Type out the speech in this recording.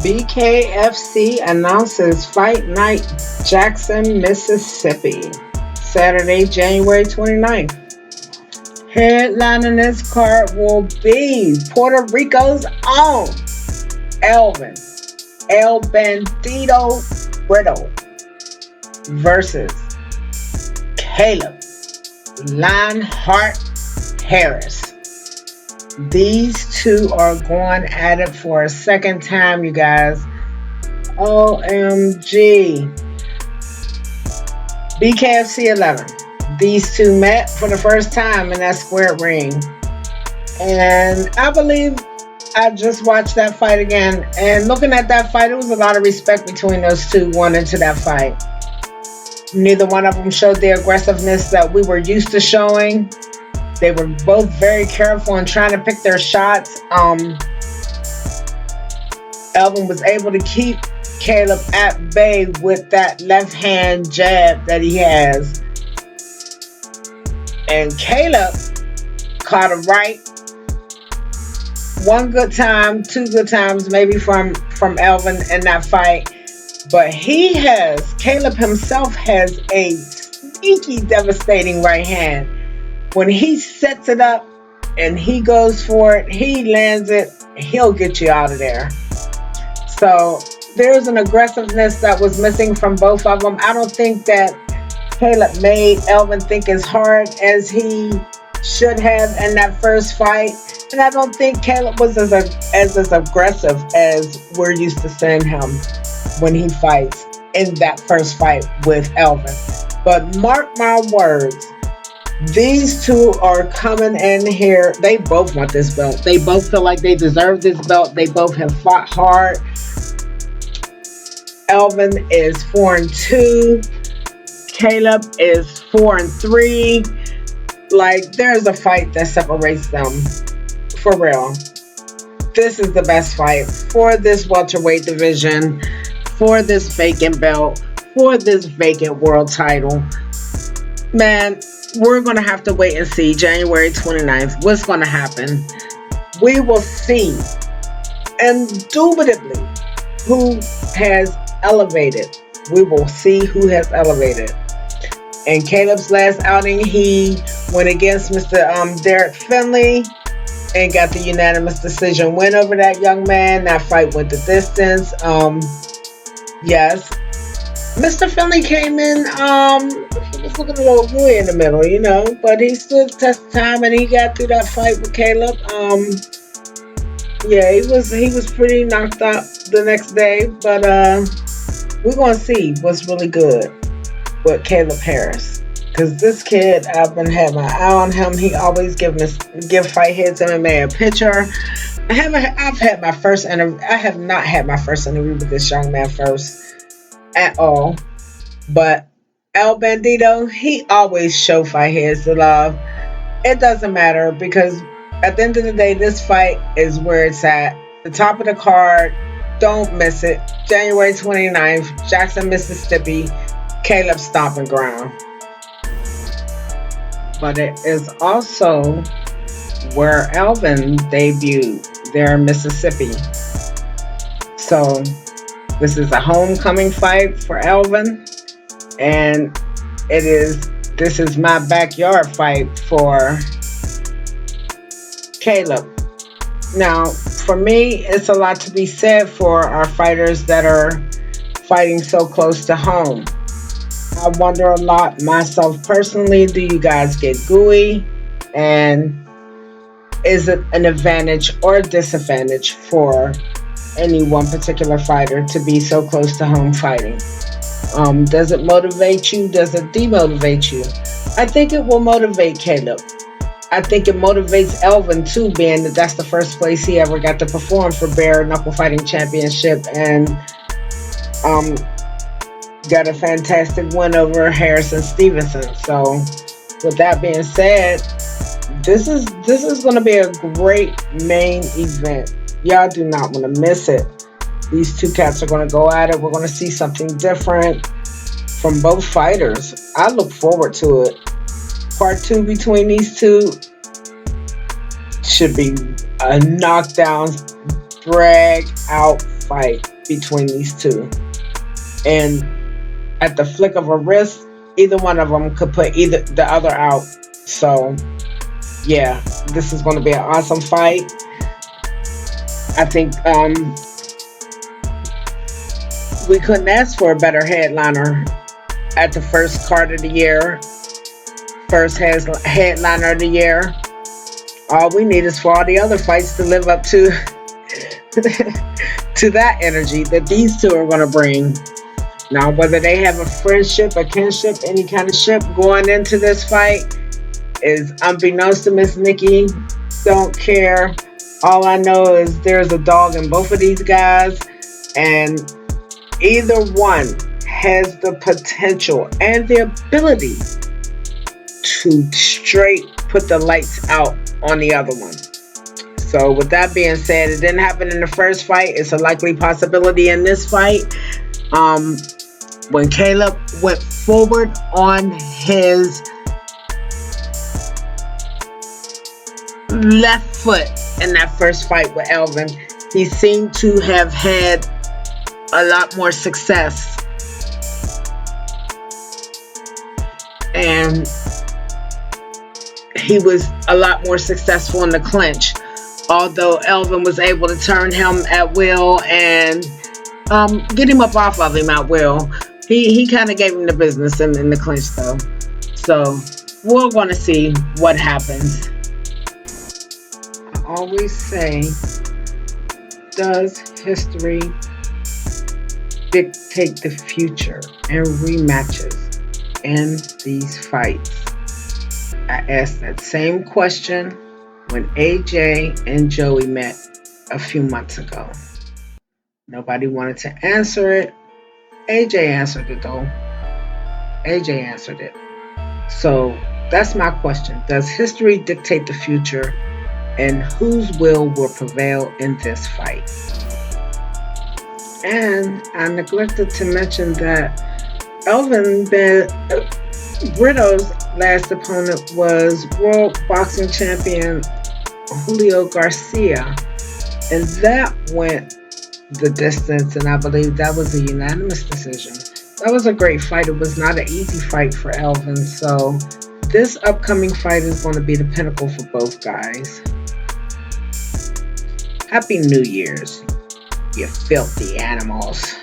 BKFC announces Fight Night Jackson, Mississippi, Saturday, January 29th. Headlining this card will be Puerto Rico's own Elvin El Bandido Brito versus Kaleb Lionheart Harris. These two are going at it for a second time, you guys. OMG. BKFC 11. These two met for the first time in that square ring. And I believe I just watched that fight again. And looking at that fight, it was a lot of respect between those two going into that fight. Neither one of them showed the aggressiveness that we were used to showing. They were both very careful in trying to pick their shots. Elvin was able to keep Kaleb at bay with that left hand jab that he has. And Kaleb caught a right. One good time, two good times maybe from Elvin in that fight. But Kaleb himself has a sneaky, devastating right hand. When he sets it up and he goes for it, he lands it, he'll get you out of there. So there's an aggressiveness that was missing from both of them. I don't think that Kaleb made Elvin think as hard as he should have in that first fight. And I don't think Kaleb was as aggressive as we're used to seeing him when he fights in that first fight with Elvin. But mark my words, these two are coming in here. They both want this belt. They both feel like they deserve this belt. They both have fought hard. Elvin is 4-2. Kaleb is 4-3. Like, there's a fight that separates them. For real. This is the best fight for this welterweight division, for this vacant belt, for this vacant world title. Man, we're going to have to wait and see January 29th what's going to happen. We will see indubitably who has elevated. We will see who has elevated. In Kaleb's last outing, he went against Mr. Derek Finley and got the unanimous decision win over that young man. That fight went the distance. Yes. Mr. Finley came in, he was looking a little gooey in the middle, you know, but he stood the test of time and he got through that fight with Kaleb. Yeah, he was pretty knocked out the next day, but we're going to see what's really good with Kaleb Harris. Because this kid, I've been had my eye on him. He always give Fight Hits MMA a picture. I have not had my first interview with this young man first at all. But El Bandido, he always show Fight Hits the love. It doesn't matter because at the end of the day, this fight is where it's at. The top of the card. Don't miss it. January 29th, Jackson, Mississippi. Kaleb stomping ground. But it is also where Elvin debuted there in Mississippi. So this is a homecoming fight for Elvin. And this is my backyard fight for Kaleb. Now, for me, it's a lot to be said for our fighters that are fighting so close to home. I wonder a lot myself personally, do you guys get gooey? And is it an advantage or a disadvantage for any one particular fighter to be so close to home fighting? Does it motivate you? Does it demotivate you? I think it will motivate Kaleb. I think it motivates Elvin too, being that that's the first place he ever got to perform for Bare Knuckle Fighting Championship, and got a fantastic win over Harrison Stevenson. So with that being said, this is going to be a great main event. Y'all do not want to miss it. These two cats are going to go at it. We're going to see something different from both fighters. I look forward to it. Part 2 between these two should be a knockdown, drag out fight. between these two. And at the flick of a wrist, either one of them could put either the other out. So yeah, this is going to be an awesome fight. I think we couldn't ask for a better headliner at the first card of the year. First headliner of the year. All we need is for all the other fights to live up to to that energy that these two are going to bring. Now, whether they have a friendship, a kinship, any kind of ship going into this fight is unbeknownst to Miss Nikki. Don't care. All I know is there's a dog in both of these guys, and either one has the potential and the ability to straight put the lights out on the other one. So with that being said, it didn't happen in the first fight. It's a likely possibility in this fight. When Kaleb went forward on his left foot in that first fight with Elvin, he seemed to have had a lot more success. And he was a lot more successful in the clinch. Although Elvin was able to turn him at will and get him up off of him at will. He kind of gave him the business in the clinch though. So we're going to see what happens. I always say, does history dictate the future and rematches in these fights? I asked that same question when AJ and Joey met a few months ago. Nobody wanted to answer it. AJ answered it though. AJ answered it. So that's my question. Does history dictate the future, and whose will prevail in this fight? And I neglected to mention that Elvin Brito's last opponent was World Boxing Champion Julio Garcia, and that went the distance, and I believe that was a unanimous decision. That was a great fight. It was not an easy fight for Elvin, so this upcoming fight is going to be the pinnacle for both guys. Happy New Year's, you filthy animals.